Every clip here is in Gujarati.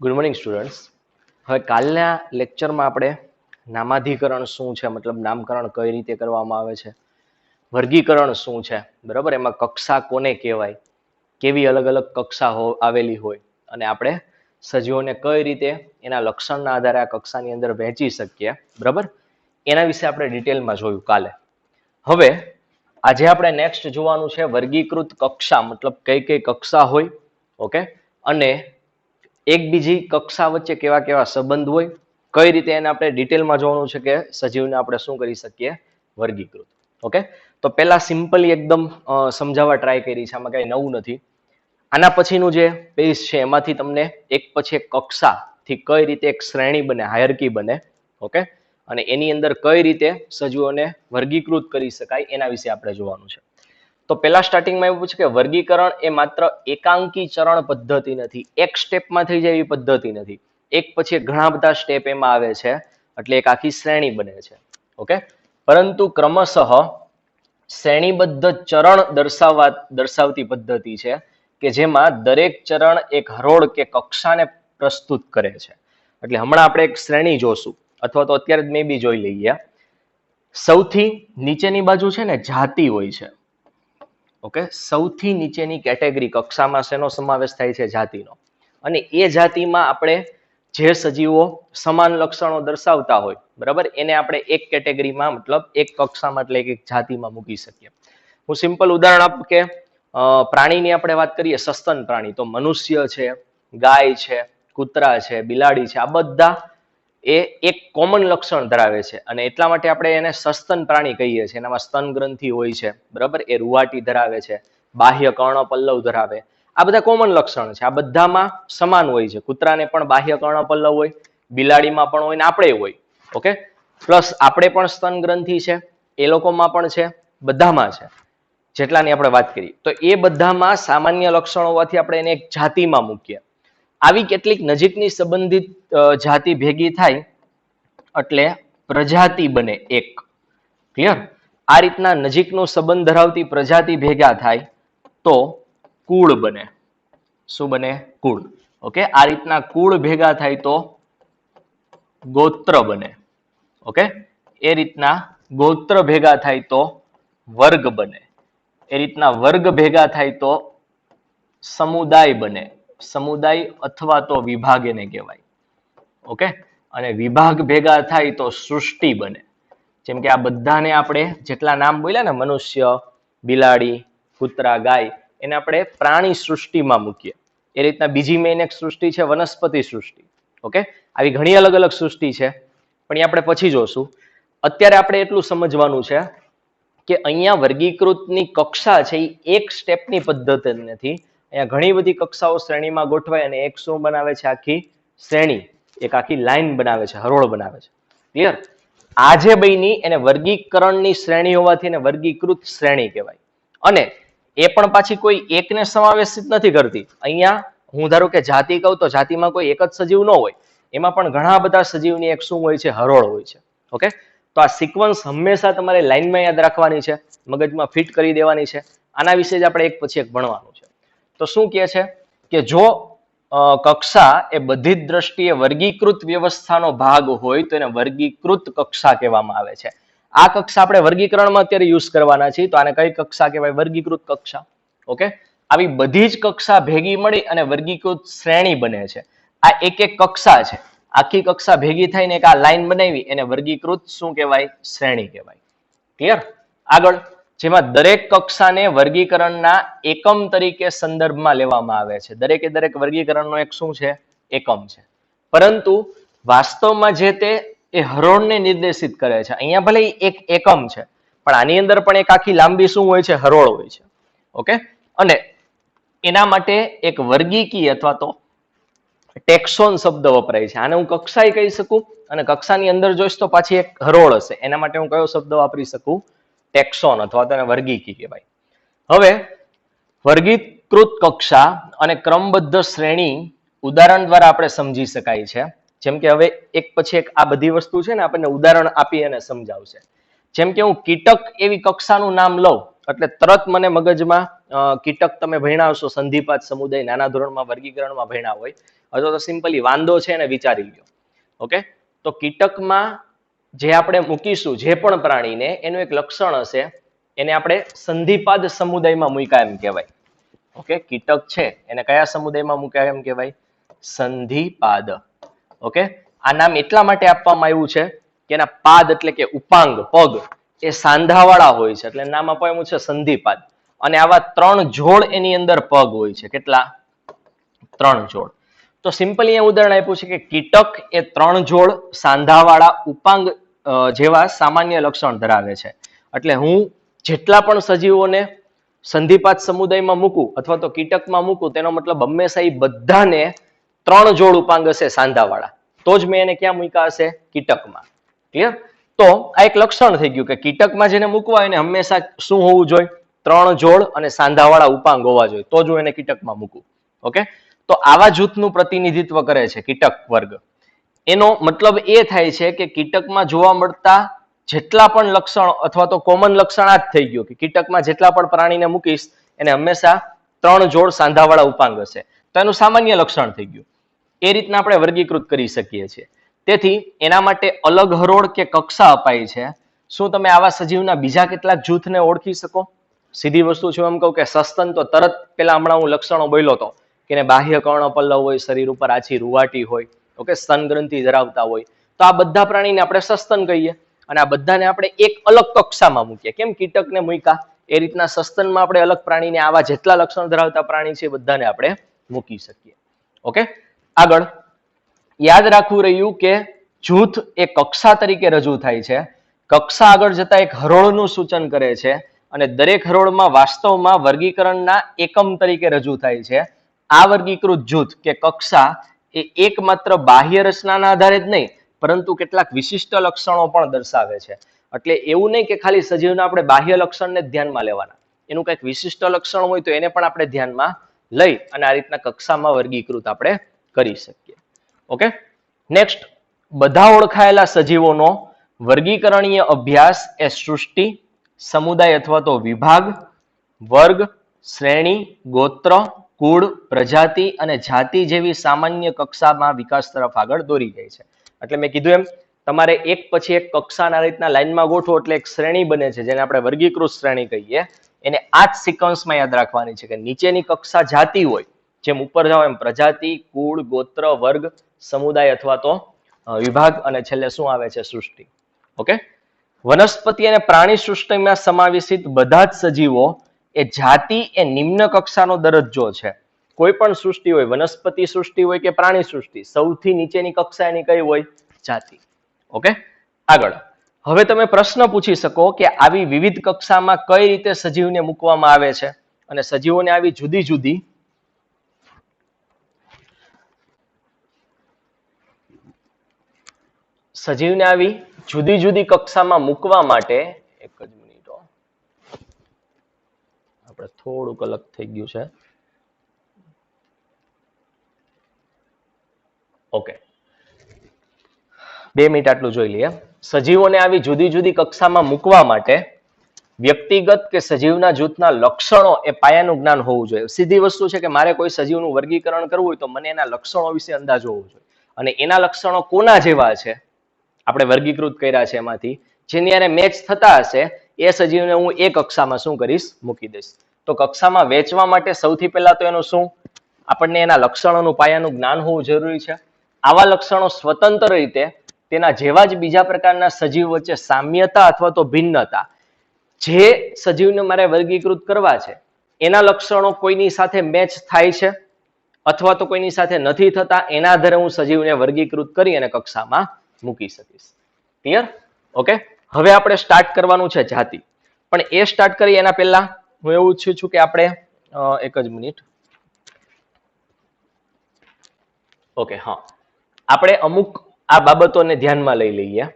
Good morning students. હવે કાલના લેક્ચરમાં આપણે નામાધિકરણ શું છે, મતલબ નામકરણ કઈ રીતે કરવામાં આવે છે, વર્ગીકરણ શું છે, બરાબર, એમાં કક્ષા કોને કહેવાય, કેવી અલગ અલગ કક્ષા આવેલી હોય અને આપણે સજીવોને કઈ રીતે એના લક્ષણના આધારે આ કક્ષાની અંદર વહેંચી શકીએ, બરાબર, એના વિશે આપણે ડિટેલમાં જોયું કાલે. હવે આજે આપણે નેક્સ્ટ જોવાનું છે વર્ગીકૃત કક્ષા, મતલબ કઈ કઈ કક્ષા હોય, ઓકે, અને એક બીજી કક્ષા વચ્ચે કેવા કેવા સંબંધ હોય, કઈ રીતે એને આપણે ડિટેલમાં જોવાનું છે કે સજીવને આપણે શું કરી શકીએ, વર્ગીકૃત. ઓકે, તો પહેલા સિમ્પલી એકદમ સમજાવવા ટ્રાય કરી છે, આમાં કઈ નવું નથી. આના પછીનું જે પેજ છે એમાંથી તમને એક પછી એક કક્ષાથી કઈ રીતે એક શ્રેણી બને, હાયરકી બને, ઓકે, અને એની અંદર કઈ રીતે સજીવોને વર્ગીકૃત કરી શકાય એના વિશે આપણે જોવાનું છે. તો પહેલા સ્ટાર્ટિંગમાં એવું છે કે વર્ગીકરણ એ માત્ર એકાંકી ચરણ પદ્ધતિ નથી, એક સ્ટેપમાં થઈ જાય એવી પદ્ધતિ નથી, એક પછી ઘણા બધા સ્ટેપ એમાં આવે છે, એટલે એક આખી શ્રેણી બને છે, ઓકે, પરંતુ ક્રમશઃ શ્રેણીબદ્ધ ચરણ દર્શાવતી પદ્ધતિ છે કે જેમાં દરેક ચરણ એક હરોળ કે કક્ષાને પ્રસ્તુત કરે છે. એટલે હમણાં આપણે એક શ્રેણી જોશું, અથવા તો અત્યારે જ મે બી જોઈ લઈએ. સૌથી નીચેની બાજુ છે ને જાતિ હોય છે, ઓકે, સૌથી નીચેની કેટેગરી કક્ષામાં શેનો સમાવેશ થાય છે, જાતિનો. અને એ જાતિમાં આપણે જે સજીવો સમાન લક્ષણો દર્શાવતા હોય, બરાબર, એને આપણે એક કેટેગરીમાં, મતલબ એક કક્ષામાં, એટલે એક જાતિમાં મૂકી શકીએ. હું સિમ્પલ ઉદાહરણ આપું કે પ્રાણીની આપણે વાત કરીએ, સસ્તન પ્રાણી, તો મનુષ્ય છે, ગાય છે, કૂતરા છે, બિલાડી છે, આ બધા એ એક કોમન લક્ષણ ધરાવે છે અને એટલા માટે આપણે એને સસ્તન પ્રાણી કહીએ છીએ. એનામાં સ્તન ગ્રંથિ હોય છે, બરાબર, એ રૂવાટી ધરાવે છે, બાહ્ય કર્ણપલ્લવ ધરાવે, આ બધા કોમન લક્ષણ છે, આ બધામાં સમાન હોય છે. કૂતરાને પણ બાહ્ય કર્ણપલ્લવ હોય, બિલાડીમાં પણ હોય ને આપણે હોય, ઓકે, પ્લસ આપણે પણ સ્તન ગ્રંથિ છે, એ લોકોમાં પણ છે, બધામાં છે, જેટલાની આપણે વાત કરીએ. તો એ બધામાં સામાન્ય લક્ષણો હોવાથી આપણે એને એક જાતિમાં મૂકીએ. આવી કેટલીક નજીકની સંબંધિત જાતિ ભેગી થાય એટલે પ્રજાતિ બને એક. ક્લિયર? આ રીતના નજીકનો સંબંધ ધરાવતી પ્રજાતિ ભેગા થાય તો કુળ બને. શું બને? કુળ. ઓકે, આ રીતના કુળ ભેગા થાય તો ગોત્ર બને. ઓકે, એ રીતના ગોત્ર ભેગા થાય તો વર્ગ બને. એ રીતના વર્ગ ભેગા થાય તો સમુદાય બને. સમુદાય અથવા તો વિભાગ એને કહેવાય. ઓકે, અને વિભાગ ભેગા થાય તો સૃષ્ટિ બને. જેમ કે આ બધાને આપણે જેટલા નામ બોલ્યા ને, મનુષ્ય, બિલાડી, કૂતરા, ગાય, એને આપણે પ્રાણી સૃષ્ટિમાં મૂકીએ. એ રીતના બીજી મેઇન એક સૃષ્ટિ છે વનસ્પતિ સૃષ્ટિ. ઓકે, આવી ઘણી અલગ અલગ સૃષ્ટિ છે, પણ એ આપણે પછી જોશું. અત્યારે આપણે એટલું સમજવાનું છે કે અહીંયા વર્ગીકૃતની કક્ષા છે એ એક સ્ટેપની પદ્ધતિ નથી. અહીંયા ઘણી બધી કક્ષાઓ શ્રેણીમાં ગોઠવાય અને એક શું બનાવે છે, આખી શ્રેણી, એક આખી લાઈન બનાવે છે, હરોળ બનાવે છે. ક્લિયર? આ જે બની એને વર્ગીકરણની શ્રેણી હોવાથી એને વર્ગીકૃત શ્રેણી કહેવાય. અને એ પણ પાછી કોઈ એકને સમાવેશિત નથી કરતી. અહીંયા હું ધારો કે જાતિ કહું તો જાતિમાં કોઈ એક જ સજીવ ન હોય, એમાં પણ ઘણા બધા સજીવની એક શું હોય છે, હરોળ હોય છે. ઓકે, તો આ સિક્વન્સ હંમેશા તમારે લાઈનમાં યાદ રાખવાની છે, મગજમાં ફિટ કરી દેવાની છે. આના વિશે જ આપણે એક પછી એક ભણવાનું છે. તો શું કહે છે કે જો કક્ષા એ બધી જ દ્રષ્ટિએ વર્ગીકૃત વ્યવસ્થાનો ભાગ હોય તો એને વર્ગીકૃત કક્ષા કહેવામાં આવે છે. આ કક્ષા આપણે વર્ગીકરણમાં અત્યારે યુઝ કરવાના છીએ, તો આને કઈ કક્ષા કહેવાય? વર્ગીકૃત કક્ષા. ઓકે, આવી બધી જ કક્ષા ભેગી મળી અને વર્ગીકૃત શ્રેણી બને છે. આ એક એક કક્ષા છે, આખી કક્ષા ભેગી થઈને એક આ લાઈન બનાવી એને વર્ગીકૃત શું કહેવાય? શ્રેણી કહેવાય. ક્લિયર? આગળ, જેમાં દરેક કક્ષાને વર્ગીકરણના એકમ તરીકે સંદર્ભમાં લેવામાં આવે છે. દરેકે દરેક વર્ગીકરણનો એક શું છે? એકમ છે. પરંતુ વાસ્તવમાં જે તે એ હરોળને નિર્દેશિત કરે છે. અહીંયા ભલે એક એકમ છે, પણ આની અંદર પણ એક આખી લાંબી શું હોય છે? હરોળ હોય છે. ઓકે, અને એના માટે એક વર્ગીકી અથવા તો ટેક્સોન શબ્દ વપરાય છે. આને હું કક્ષા કહી શકું, અને કક્ષાની અંદર જોઈશ તો પાછી એક હરોળ હશે. એના માટે હું કયો શબ્દ વાપરી શકું? ટેક્સોન, અથવા તો એને વર્ગીકી કહેવાય. હવે વર્ગીકૃત કક્ષા અને ક્રમબદ્ધ શ્રેણી ઉદાહરણ દ્વારા આપણે સમજી શકાય છે. જેમ કે હવે એક પછી એક આ બધી વસ્તુ છે ને આપણને ઉદાહરણ આપી અને સમજાવશે. જેમ કે હું કીટક એવી કક્ષાનું નામ લઉં એટલે તરત મને મગજમાં કીટક તમે ભણ્યા હશો, સંધિપાત સમુદાય નાના ધોરણમાં વર્ગીકરણમાં ભણ્યા હોય, અથવા તો સિમ્પલી વાંદો છે એને વિચારી લ્યો. ઓકે, તો કીટકમાં જે આપણે મૂકીશું જે પણ પ્રાણીને એનું એક લક્ષણ હશે, એને આપણે સંધિપાદ સમુદાયમાં મૂક્યા એમ કહેવાય. ઓકે, કીટક છે એને કયા સમુદાયમાં મૂક્યા એમ કહેવાય? સંધિપાદ. ઓકે, આ નામ એટલા માટે આપવામાં આવ્યું છે કે એના પાદ એટલે કે ઉપાંગ પગ એ સાંધાવાળા હોય છે, એટલે નામ આપવામાં છે સંધિપાદ. અને આવા 3 જોડ એની અંદર પગ હોય છે. કેટલા? 3 જોડ. તો સિમ્પલી અહીંયા ઉદાહરણ આપ્યું છે કે કીટક એ 3 જોડ સાંધાવાળા ઉપાંગ જેવા સામાન્ય લક્ષણ ધરાવે છે. એટલે હું જેટલા પણ સજીવોને સંધિપાત સમુદાયમાં મૂકું અથવા તો કીટકમાં મૂકું, તેનો મતલબ હંમેશા એ બધાને 3 જોડ ઉપાંગ હશે સાંધાવાળા, તો જ મેં એને ક્યાં મૂક્યા હશે? કીટકમાં. ક્લિયર? તો આ એક લક્ષણ થઈ ગયું કે કીટકમાં જેને મૂકવા હોય એને હંમેશા શું હોવું જોઈએ? 3 જોડ અને સાંધાવાળા ઉપાંગ હોવા જોઈએ, તો જ હું એને કીટકમાં મૂકું. ઓકે, તો આવા જૂથનું પ્રતિનિધિત્વ કરે છે કીટક વર્ગ. એનો મતલબ એ થાય છે કે કીટકમાં જોવા મળતા જેટલા પણ લક્ષણો અથવા તો કોમન લક્ષણ આ જ થઈ ગયું કે કીટકમાં જેટલા પણ પ્રાણીને મૂકીશ એને હંમેશા 3 જોડ સાંધાવાળા ઉપાંગ હશે, તો એનું સામાન્ય લક્ષણ થઈ ગયું. એ રીતના આપણે વર્ગીકૃત કરી શકીએ છીએ. તેથી એના માટે અલગ હરોળ કે કક્ષા અપાય છે. શું તમે આવા સજીવના બીજા કેટલાક જૂથને ઓળખી શકો? સીધી વસ્તુ છે, એમ કહું કે સસ્તન તો તરત પેલા હમણાં હું લક્ષણો બોલ્યો હતો કે એને બાહ્ય કર્ણપલ્લવ હોય, શરીર ઉપર આછી રૂવાટી હોય, ઓકે, સ્તન ગ્રંથિ ધરાવતા હોય, તો આ બધા પ્રાણીને આપણે સસ્તન કહીએ અને આ બધાને આપણે એક અલગ કક્ષામાં મૂકીએ. કેમ કીટકને મૂક્યા એ રીતના સસ્તનમાં આપણે અલગ પ્રાણીને આવા જેટલા લક્ષણ ધરાવતા પ્રાણી છે બધાને આપણે મૂકી શકીએ. ઓકે, આગળ યાદ રાખવું રહ્યું કે જૂથ એ કક્ષા તરીકે રજૂ થાય છે. કક્ષા આગળ જતા એક હરોળનું સૂચન કરે છે અને દરેક હરોળમાં વાસ્તવમાં વર્ગીકરણના એકમ તરીકે રજૂ થાય છે. આ વર્ગીકૃત જૂથ કે કક્ષા એ એકમાત્ર બાહ્ય રચનાના આધારે જ નહીં, પરંતુ કેટલાક વિશિષ્ટ લક્ષણો પણ દર્શાવે છે. એટલે એવું નહીં કે ખાલી સજીવના આપણે બાહ્ય લક્ષણને જ ધ્યાનમાં લેવાના, એનું કંઈક વિશિષ્ટ લક્ષણ હોય તો એને પણ આપણે ધ્યાનમાં લઈ અને આ રીતના કક્ષામાં વર્ગીકૃત આપણે કરી શકીએ. ઓકે, નેક્સ્ટ, બધા ઓળખાયેલા સજીવોનો વર્ગીકરણીય અભ્યાસ એ સૃષ્ટિ, સમુદાય અથવા તો વિભાગ, વર્ગ, શ્રેણી, ગોત્ર, કુળ, પ્રજાતિ અને જાતિ જેવી સામાન્ય કક્ષામાં વિકાસ તરફ આગળ દોરી જાય છે. એટલે મેં કીધું એમ તમારે એક પછી એક કક્ષાના રીતના લાઈનમાં ગોઠવો એટલે એક શ્રેણી બને છે, જેને આપણે વર્ગીકૃત શ્રેણી કહીએ. એને આ જ સિક્વન્સમાં યાદ રાખવાની છે કે નીચેની કક્ષા જાતિ હોય, જેમ ઉપર જાઓ એમ પ્રજાતિ, કુળ, ગોત્ર, વર્ગ, સમુદાય અથવા તો વિભાગ અને છેલ્લે શું આવે છે? સૃષ્ટિ. ઓકે, વનસ્પતિ અને પ્રાણી સૃષ્ટિમાં સમાવેશિત બધા જ સજીવો એ જાતિ એ નિમ્ન કક્ષાનો દરજ્જો છે. કોઈ પણ સૃષ્ટિ હોય, વનસ્પતિ સૃષ્ટિ હોય કે પ્રાણી સૃષ્ટિ, સૌથી નીચેની કક્ષા એની કઈ હોય? જાતિ. ઓકે, આગળ હવે તમે પ્રશ્ન પૂછી શકો કે આવી વિવિધ કક્ષામાં કઈ રીતે સજીવને મૂકવામાં આવે છે અને સજીવોને આવી જુદી જુદી સજીવને આવી જુદી જુદી કક્ષામાં મૂકવા માટે એક જ મિનિટ, આપણે થોડુંક અલગ થઈ ગયું છે. ઓકે, 2 મિનિટ આટલું જોઈ લઈએ. સજીવોને આવી જુદી જુદી કક્ષામાં મૂકવા માટે વ્યક્તિગત કે સજીવના જૂથના લક્ષણો એ પાયાનું જ્ઞાન હોવું જોઈએ. સીધી વસ્તુ છે કે મારે કોઈ સજીવનું વર્ગીકરણ કરવું હોય તો મને એના લક્ષણો વિશે અંદાજ હોવો જોઈએ અને એના લક્ષણો કોના જેવા છે આપણે વર્ગીકૃત કર્યા છે એમાંથી જેની હારે મેચ થતા હશે એ સજીવને હું એક કક્ષામાં શું કરીશ? મૂકી દઈશ. તો કક્ષામાં વેચવા માટે સૌથી પહેલા તો એનું શું? આપણને એના લક્ષણોનું પાયાનું જ્ઞાન હોવું જરૂરી છે. આવા લક્ષણો સ્વતંત્ર રીતે તેના જેવા જ બીજા પ્રકારના સજીવ વચ્ચે સામ્યતા અથવા તો ભિન્નતા, જે સજીવને મારે વર્ગીકૃત કરવા છે એના લક્ષણો કોઈની સાથે મેચ થાય છે અથવા તો કોઈની સાથે નથી થતા, એના આધારે હું સજીવને વર્ગીકૃત કરી અને કક્ષામાં મૂકી શકીશ. ક્લિયર? ઓકે, હવે આપણે સ્ટાર્ટ કરવાનું છે જાતિ. પણ એ સ્ટાર્ટ કરી એના પહેલા હું એવું ઈચ્છું છું કે આપણે એક જ મિનિટ. ઓકે, હા, આપણે અમુક આ બાબતોને ધ્યાનમાં લઈ લઈએ.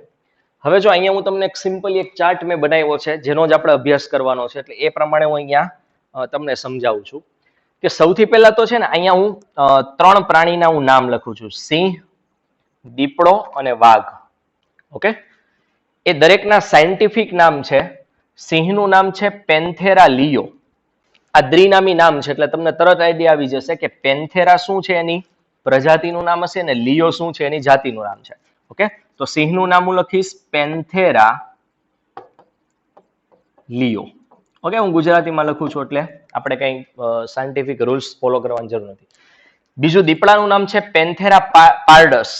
હવે જો અહીંયા હું તમને સિમ્પલી એક ચાર્ટ મેં બનાવ્યો છે જેનો જ આપણે અભ્યાસ કરવાનો છે, એટલે એ પ્રમાણે હું અહીંયા તમને સમજાવું છું કે સૌથી પહેલા તો છે ને અહીંયા હું 3 પ્રાણીના હું નામ લખું છું: સિંહ, દીપડો અને વાઘ. ઓકે, એ દરેકના સાયન્ટિફિક નામ છે સિંહનું નામ છે પેન્થેરા લિયો. આ દ્વિનામી નામ છે એટલે તમને તરત આઈડિયા આવી જશે કે પેન્થેરા શું છે એની પ્રજાતિનું નામ હશે ને લિયો શું છે એની જાતિનું નામ છે. ઓકે, તો સિંહનું નામ હું લખીશ પેન્થેરા લિયો. ઓકે, હું ગુજરાતીમાં લખું છું એટલે આપણે કઈ સાયન્ટિફિક રૂલ્સ ફોલો કરવાની જરૂર નથી. બીજું દીપડાનું નામ છે પેન્થેરા પાર્ડસ.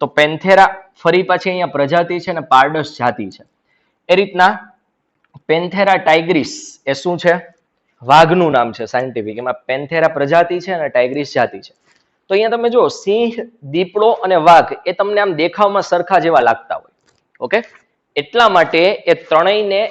તો પેન્થેરા ફરી પાછી અહીંયા પ્રજાતિ છે અને પાર્ડસ જાતિ છે. એ રીતના પેન્થેરા ટાઇગ્રીસ એ શું છે? વાઘનું નામ છે સાયન્ટિફિક. એમાં પેન્થેરા પ્રજાતિ છે અને ટાઇગ્રીસ જાતિ છે. તો અહીંયા તમે જો સિંહ, દીપડો અને વાઘ એ તમને આમ દેખાવમાં સરખા જેવા લાગતા હોય. ઓકે, એટલા માટે એ ત્રણેયને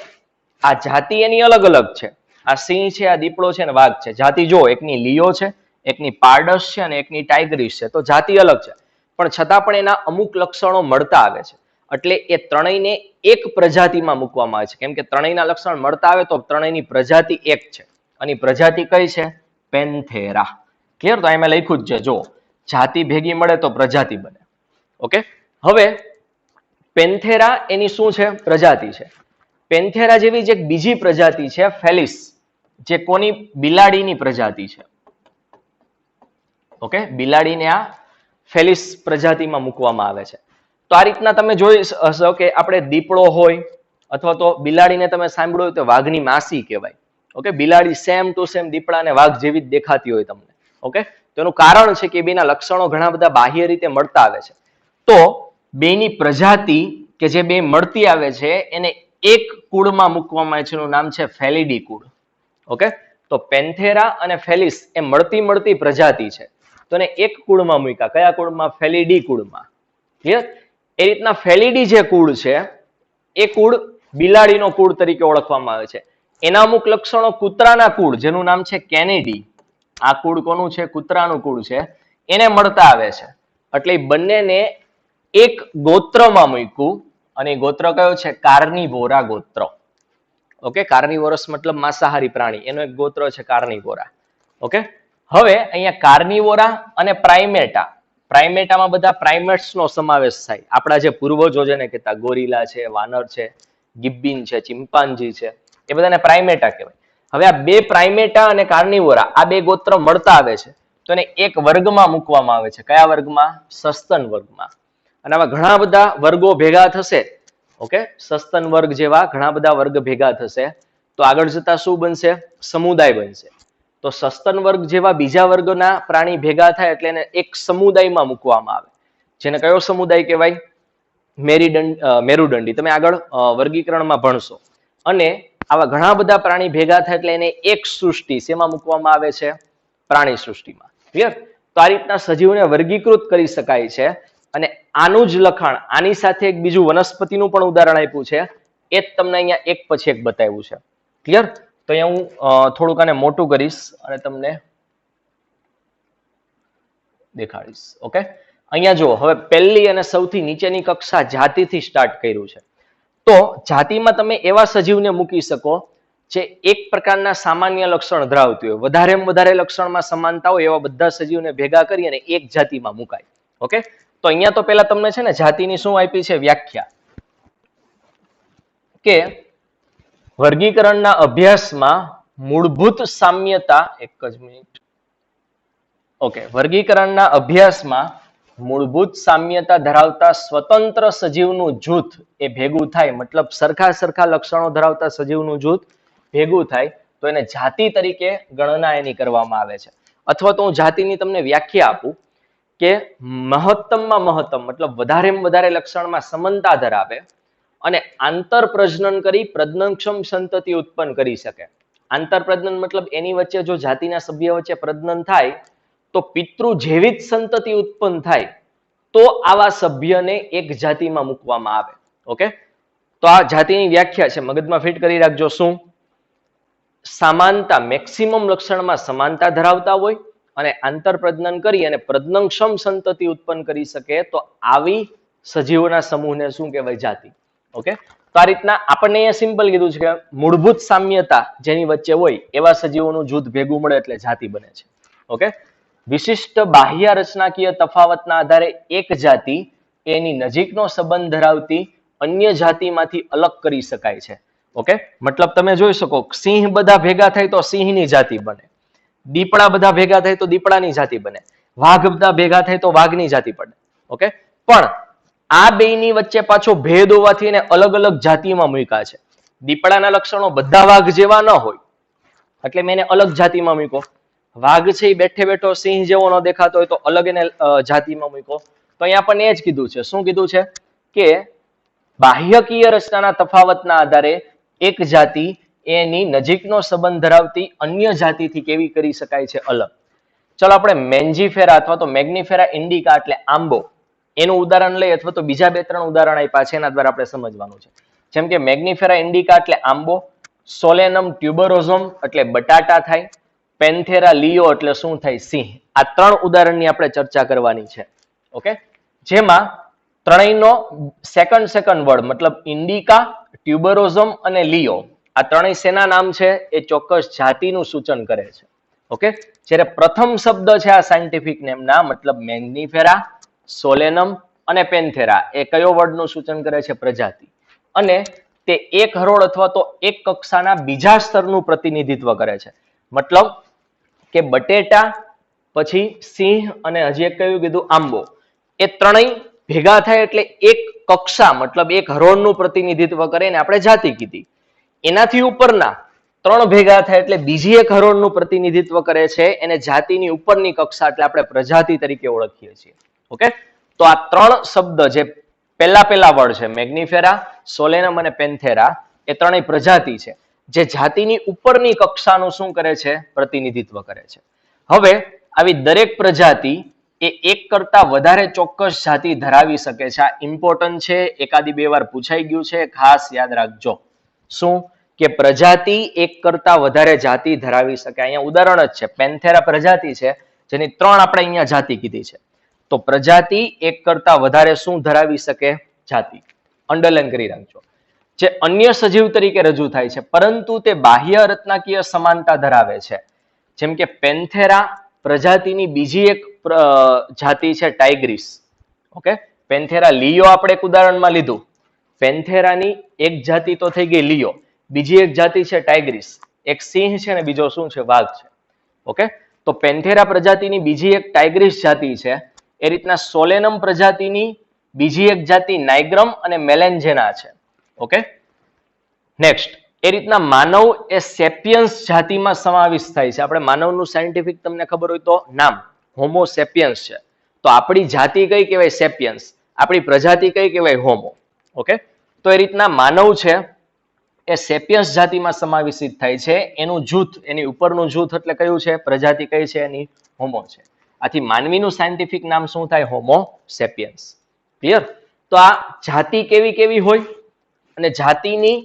આ જાતિ એની અલગ અલગ છે. આ સિંહ છે, આ દીપડો છે અને વાઘ છે. જાતિ જો એકની લિયો છે, એકની પારડસ છે અને એકની ટાઇગ્રીસ છે. તો જાતિ અલગ છે પણ છતાં પણ એના અમુક લક્ષણો મળતા આવે છે. એટલે એ ત્રણેયને એક પ્રજાતિમાં મૂકવામાં આવે છે. કેમ કે ત્રણેયના લક્ષણ મળતા આવે તો ત્રણેયની પ્રજાતિ એક છે. અને પ્રજાતિ કઈ છે? પેન્થેરા. ક્લિયર? તો અહીં મેં લખ્યું જ છે, જો જાતિ ભેગી મળે તો પ્રજાતિ બને. ઓકે, હવે પેન્થેરા એની શું છે? પ્રજાતિ છે. પેન્થેરા જેવી જ એક બીજી પ્રજાતિ છે ફેલિસ, જે કોની? બિલાડીની પ્રજાતિ છે. ઓકે, બિલાડીને આ ફેલિસ પ્રજાતિમાં મૂકવામાં આવે છે. તો આ રીતના તમે જોઈ હશો કે આપણે દીપડો હોય અથવા તો બિલાડીને તમે સાંભળ્યું હોય તો વાઘની માસી કહેવાય. ઓકે, બિલાડી સેમ ટુ સેમ દીપડા અને વાઘ જેવી જ દેખાતી હોય તમને. ઓકે, તેનું કારણ છે કે બેના લક્ષણો ઘણા બધા બાહ્ય રીતે મળતા આવે છે. તો બેની પ્રજાતિ કે જે બે મળતી આવે છે એને એક કુળમાં મૂકવામાં આવે છે. એનું નામ છે ફેલિડી કુળ. ઓકે, તો પેન્થેરા અને ફેલિસ એ મળતી પ્રજાતિ છે. તો એને એક કુળમાં મૂક્યા. કયા કુળમાં? ફેલિડી કુળમાં. ક્લિયર? એ રીતના ફેલિડી જે કુળ છે એ કુળ બિલાડીનો કુળ તરીકે ઓળખવામાં આવે છે. એના અમુક લક્ષણો કૂતરાના કુળ, જેનું નામ છે કેનેડી. આ કુળ કોનું છે? કૂતરાનું કુળ છે. એને મળતા આવે છે. એટલે બંનેને એક ગોત્રમાં મૂક્યું અને ગોત્ર કયો છે? કાર્નિવોરા ગોત્ર. ઓકે, કાર્નિવોરસ મતલબ માંસાહારી પ્રાણી. એનો એક ગોત્ર છે કાર્નિવોરા. ઓકે, હવે અહીંયા કાર્નિવોરા અને પ્રાઇમેટા. પ્રાઇમેટામાં બધા પ્રાઇમેટ્સનો સમાવેશ થાય. આપણા જે પૂર્વજો જેને કહેતા ગોરીલા છે, વાનર છે, ગિબ્બિન છે, ચિમ્પાન્જી છે, એ બધાને પ્રાઇમેટા કહેવાય. હવે આ બે પ્રાઇમેટા અને કાર્નિવોરા આ બે ગોત્ર મળતા આવે છે તો એને એક વર્ગમાં મૂકવામાં આવે છે. કયા વર્ગમાં? સસ્તન વર્ગમાં. અને આવા ઘણા બધા વર્ગો ભેગા થશે. ઓકે, સસ્તન વર્ગ જેવા ઘણા બધા વર્ગ ભેગા થશે તો આગળ જતા શું બનશે? સમુદાય બનશે. તો સસ્તન વર્ગ જેવા બીજા વર્ગના પ્રાણી ભેગા થાય એટલે એને એક સમુદાયમાં મૂકવામાં આવે, જેને કયો સમુદાય કહેવાય? મેરુદંડી. તમે આગળ વર્ગીકરણમાં ભણશો. અને આવા ઘણા બધા પ્રાણી ભેગા થાય એટલે એને એક સૃષ્ટિ શેમાં મૂકવામાં આવે છે? પ્રાણી સૃષ્ટિમાં. ક્લિયર? તો આ રીતના સજીવને વર્ગીકૃત કરી શકાય છે. અને આનું જ લખાણ આની સાથે એક બીજું વનસ્પતિનું પણ ઉદાહરણ આપ્યું છે. એ જ તમને અહીંયા એક પછી એક બતાવ્યું છે. ક્લિયર? તો અહીંયા હું થોડુંક આને મોટું કરીશ અને તમને દેખાડીશ. ઓકે, અહીંયા જુઓ, હવે પહેલી અને સૌથી નીચેની કક્ષા જાતિથી સ્ટાર્ટ કર્યું છે. તો જાતિમાં તમે એવા સજીવને મૂકી શકો જે એક પ્રકારના સામાન્ય લક્ષણ ધરાવતું હોય. વધારે લક્ષણમાં સમાનતા હોય એવા બધા સજીવને ભેગા કરી અને એક જાતિમાં મુકાય. ઓકે, તો અહીંયા તો પેલા તમને છે ને જાતિની શું આપી છે? વ્યાખ્યા. કે વર્ગીકરણના અભ્યાસમાં મૂળભૂત સામ્યતા, એક જ મિનિટ. ઓકે, વર્ગીકરણના અભ્યાસમાં મૂળભૂત સામ્યતા ધરાવતા સ્વતંત્ર સજીવનું જૂથ એ ભેગું થાય, મતલબ સરખા લક્ષણો ધરાવતા સજીવનું જૂથ ભેગું થાય તો એને જાતિ તરીકે ગણના એની કરવામાં આવે છે. અથવા તો હું જાતિની તમને વ્યાખ્યા આપું કે મહત્તમમાં મહત્તમ મતલબ વધારે લક્ષણમાં સમાનતા ધરાવે અને આંતર પ્રજનન કરી પ્રજનનક્ષમ સંતતિ ઉત્પન્ન કરી શકે. આંતર પ્રજનન મતલબ એની વચ્ચે જો જાતિના સભ્ય વચ્ચે પ્રજનન થાય તો પિતૃ જેવી જ સંતતિ ઉત્પન્ન થાય તો આવા સભ્યને એક જાતિમાં મૂકવામાં આવે. ઓકે, તો આ જાતિની વ્યાખ્યા છે, મગજમાં ફિટ કરી રાખજો. શું? સમાનતા, મેક્સિમમ લક્ષણમાં સમાનતા ધરાવતા હોય અને આંતર પ્રજનન કરી અને પ્રજનનક્ષમ સંતતિ ઉત્પન્ન કરી શકે તો આવી સજીવોના સમૂહને શું કહેવાય? જાતિ. ઓકે, તો આ રીતના આપણને અહીંયા સિમ્પલ કીધું છે કે મૂળભૂત સામ્યતા જેની વચ્ચે હોય એવા સજીવોનું જૂથ ભેગું મળે એટલે જાતિ બને છે. ઓકે, વિશિષ્ટ બાહ્ય રચનાકીય તફાવતના આધારે એક જાતિ એની નજીકનો સંબંધ ધરાવતી અન્ય જાતિમાંથી અલગ કરી શકાય છે. ઓકે, મતલબ તમે જોઈ શકો સિંહ બધા ભેગા થાય તો સિંહની જાતિ બને, દીપડા બધા ભેગા થાય તો દીપડાની જાતિ બને, વાઘ બધા ભેગા થાય તો વાઘની જાતિ બને. ઓકે, પણ આ બેયની વચ્ચે પાછો ભેદ હોવાથી એને અલગ અલગ જાતિમાં મૂક્યા છે. દીપડાના લક્ષણો બધા વાઘ જેવા ન હોય એટલે મેં એને અલગ જાતિમાં મૂક્યો. વાઘ છે એ બેઠે બેઠો સિંહ જેવો ન દેખાતો હોય તો અલગ એને જાતિમાં મૂક્યો. તો અહીંયા આપણને એ જ કીધું છે. શું કીધું છે? કે બાહ્યકીય રચનાના તફાવતના આધારે એક જાતિ એની નજીકનો સંબંધ ધરાવતી અન્ય જાતિથી કેવી કરી શકાય છે અલગ. ચલો આપણે મેન્જીફેરા અથવા તો મેગ્નિફેરા ઇન્ડિકા એટલે આંબો એનું ઉદાહરણ લઈ અથવા તો બીજા 2-3 ઉદાહરણ આપ્યા છે એના દ્વારા આપણે સમજવાનું છે. જેમ કે મેગ્નિફેરા ઇન્ડિકા એટલે આંબો, સોલેનમ ટ્યુબરોઝમ એટલે બટાટા થાય, પેન્થેરા લિયો એટલે શું થાય? સિંહ. આ 3 ઉદાહરણની આપણે ચર્ચા કરવાની છે. ઓકે, જેમાં ત્રણેયનો સેકન્ડ વર્ડ મતલબ ઇન્ડિકા, ટ્યુબરોઝમ અને લિયો આ ત્રણેય શેના નામ છે? એ ચોક્કસ જાતિનું સૂચન કરે છે. ઓકે, જ્યારે પ્રથમ શબ્દ છે આ સાયન્ટિફિક નેમના મતલબ મેગ્નિફેરા, સોલેનમ અને પેન્થેરા એ કયો વર્ડનું સૂચન કરે છે? પ્રજાતિ. અને તે એક હરોળ અથવા તો એક કક્ષાના બીજા સ્તરનું પ્રતિનિધિત્વ કરે છે. મતલબ કે બટેટા, પછી સિંહ અને હજી એક કયું કીધું? આંબો. એ ત્રણેય ભેગા થાય એટલે એક કક્ષા મતલબ એક હરોળનું પ્રતિનિધિત્વ કરે ને આપણે જાતિ કીધી. એનાથી ઉપરના 3 ભેગા થાય એટલે બીજી એક હરોળનું પ્રતિનિધિત્વ કરે છે એને જાતિની ઉપરની કક્ષા એટલે આપણે પ્રજાતિ તરીકે ઓળખીએ છીએ. ઓકે, તો આ 3 શબ્દ જે પહેલા વર્ડ છે મેગ્નિફેરા, સોલેનમ અને પેન્થેરા એ ત્રણેય પ્રજાતિ છે જે જાતિની ઉપરની કક્ષાનું શું કરે છે? પ્રતિનિધિત્વ કરે છે. હવે આવી દરેક પ્રજાતિ એ એક કરતા વધારે ચોક્કસ જાતિ ધરાવી શકે છે. આ ઇમ્પોર્ટન્ટ છે, એકાદી 2 વાર પૂછાઈ ગયું છે, ખાસ યાદ રાખજો. શું? કે પ્રજાતિ એક કરતા વધારે જાતિ ધરાવી શકે. અહીંયા ઉદાહરણ જ છે, પેન્થેરા પ્રજાતિ છે જેની 3 આપણે અહીંયા જાતિ કીધી છે. તો પ્રજાતિ એક કરતા વધારે શું ધરાવી શકે? જાતિ. અંડરલાઈન કરી રાખજો. જે અન્ય સજીવ તરીકે રજૂ થાય છે પરંતુ તે બાહ્ય રચનાકીય સમાનતા ધરાવે છે. જેમ કે પેન્થેરા પ્રજાતિની બીજી એક જાતિ છે ટાઇગ્રીસ. ઓકે, પેન્થેરા લિયો આપણે એક ઉદાહરણમાં લીધું. પેન્થેરાની એક જાતિ તો થઈ ગઈ લિયો, બીજી એક જાતિ છે ટાઇગ્રીસ. એક સિંહ છે અને બીજો શું છે? વાઘ છે. ઓકે, તો પેન્થેરા પ્રજાતિની બીજી એક ટાઇગ્રીસ જાતિ છે. એ રીતના સોલેનમ પ્રજાતિની બીજી એક જાતિ નાઇગ્રમ અને મેલેન્જેના છે. ઓકે, નેક્સ્ટ એ રીતના માનવ એ સેપિયન્સ જાતિમાં સમાવિષ્ટ થાય છે. આપણે માનવનું સાયન્ટિફિક તમને ખબર હોય તો નામ હોમો સેપિયન્સ છે. તો આપણી જાતિ કઈ કહેવાય? સેપિયન્સ. આપણી પ્રજાતિ કઈ કહેવાય? હોમો. ઓકે, તો એ રીતના માનવ છે એ સેપિયન્સ જાતિમાં સમાવિષ્ટ થાય છે. એનું જૂથ, એની ઉપરનું જૂથ એટલે કયું છે? પ્રજાતિ કઈ છે એની? હોમો છે. આથી માનવીનું સાયન્ટિફિક નામ શું થાય? હોમો સેપિયન્સ. ક્લિયર? તો આ જાતિ કેવી કેવી હોય અને જાતિની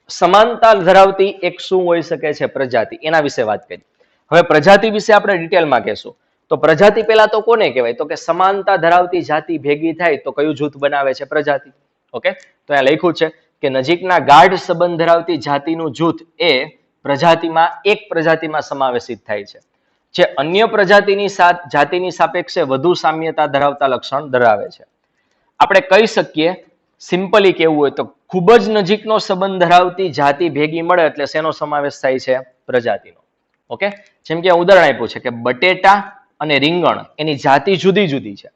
સમાનતા ધરાવતી એક શું હોઈ શકે છે? પ્રજાતિ. એના વિશે વાત કરી. હવે પ્રજાતિ વિશે આપણે ડિટેલમાં કહેશું. તો પ્રજાતિ પહેલા તો કોને કહેવાય? તો કે સમાનતા ધરાવતી જાતિ ભેગી થાય તો કયું જૂથ બનાવે છે? પ્રજાતિ. ઓકે, તો અહીંયા લખ્યું છે કે નજીકના ગાઢ સંબંધ ધરાવતી જાતિનું જૂથ એ પ્રજાતિમાં એક પ્રજાતિમાં સમાવેશિત થાય છે જે અન્ય પ્રજાતિની જાતિની સાપેક્ષે વધુ સામ્યતા ધરાવતા લક્ષણ ધરાવે છે. આપણે કહી શકીએ સિમ્પલી કેવું હોય તો ખૂબ જ નજીકનો સંબંધ ધરાવતી જાતિ ભેગી મળે એટલે શેનો સમાવેશ થાય છે? પ્રજાતિનો. ઓકે, જેમ કે ઉદાહરણ આપ્યું છે કે બટેટા અને રીંગણ એની જાતિ જુદી જુદી છે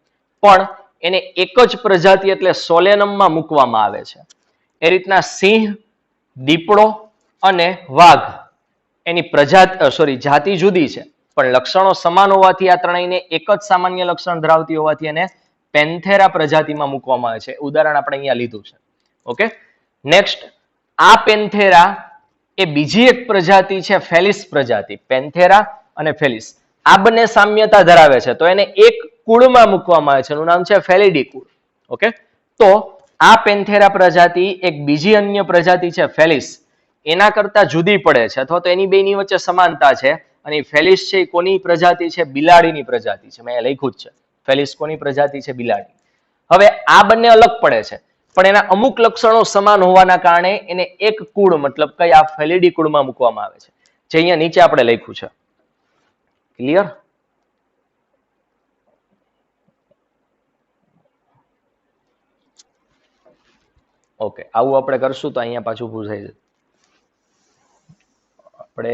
પણ એને એક જ પ્રજાતિ એટલે સોલેનમમાં મૂકવામાં આવે છે. એ રીતના સિંહ, દીપડો અને વાઘ એની જાતિ જુદી છે પણ લક્ષણો સમાન હોવાથી આ ત્રણેયને એક જ સામાન્ય લક્ષણ ધરાવતી હોવાથી એને પેન્થેરા પ્રજાતિમાં મૂકવામાં આવે છે. ઉદાહરણ આપણે અહીંયા લીધું છે. ઓકે, નેક્સ્ટ આ પેન્થેરા એ બીજી એક પ્રજાતિ છે ફેલિસ પ્રજાતિ. પેન્થેરા અને ફેલિસ આ બંને સામ્યતા ધરાવે છે તો એને એક કુળમાં મૂકવામાં આવે છે. એનું નામ છે ફેલિડી કુળ. ઓકે, તો આ પેન્થેરા પ્રજાતિ એક બીજી અન્ય પ્રજાતિ છે ફેલિસ એના કરતા જુદી પડે છે અથવા તો એની બેની વચ્ચે સમાનતા છે. અને ફેલિસ છે એ કોની પ્રજાતિ છે? બિલાડીની પ્રજાતિ છે. મેં અહીંયા લખ્યું જ છે. ફેલિસ કોની પ્રજાતિ છે? બિલાડી. હવે આ બંને અલગ પડે છે પણ એના અમુક લક્ષણો સમાન હોવાના કારણે એને એક કુળ મતલબ કઈ આ ફેલિડી કુળમાં મૂકવામાં આવે છે જે અહીંયા નીચે આપણે લખ્યું છે. ક્લિયર? ઓકે, આવું આપણે કરશું તો અહીંયા પાછું પૂછાય છે. આપણે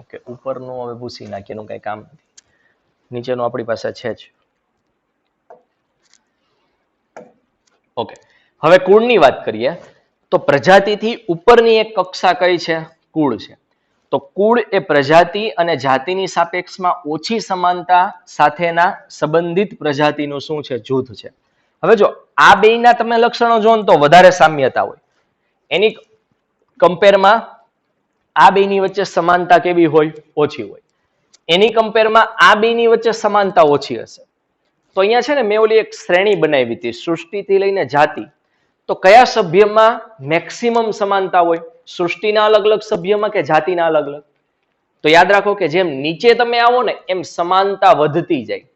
ઓકે, ઉપરનું હવે પૂછી નાખીએ, એનું કઈ કામ નથી. નીચેનું આપણી પાસે છે જ. ઓકે, હવે કુળની વાત કરીએ તો પ્રજાતિથી ઉપરની એક કક્ષા કઈ છે? કુળ છે. તો કુળ એ પ્રજાતિ અને જાતિની સાપેક્ષમાં ઓછી સમાનતા સાથેના સંબંધિત પ્રજાતિનું શું છે? જૂથ છે. હવે જો આ બેયના તમે લક્ષણો જો ને તો વધારે સામ્યતા હોય, એની કમ્પેરમાં આ બેની વચ્ચે સમાનતા કેવી હોય? ઓછી હોય. એની કમ્પેરમાં આ બેની વચ્ચે સમાનતા ઓછી હશે. તો અહીંયા છે ને મેં ઓલી એક શ્રેણી બનાવી હતી, સૃષ્ટિથી લઈને જાતિ. તો કયા સભ્યમાં મેક્સિમમ સમાનતા હોય? સૃષ્ટિના અલગ અલગ સભ્યમાં કે જાતિના અલગ અલગ? તો યાદ રાખો કે જેમ નીચે તમે આવો ને એમ સમાનતા વધતી જાય.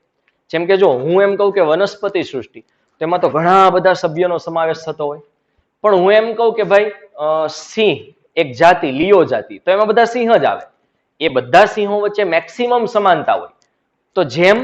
જેમ કે જો હું એમ કહું કે વનસ્પતિ સૃષ્ટિ, તેમાં તો ઘણા બધા સભ્યોનો સમાવેશ થતો હોય. પણ હું એમ કહું કે ભાઈ સિંહ એક જાતિ, લિયો જાતિ, તો એમાં બધા સિંહ જ આવે. એ બધા સિંહો વચ્ચે મેક્સિમમ સમાનતા હોય. તો જેમ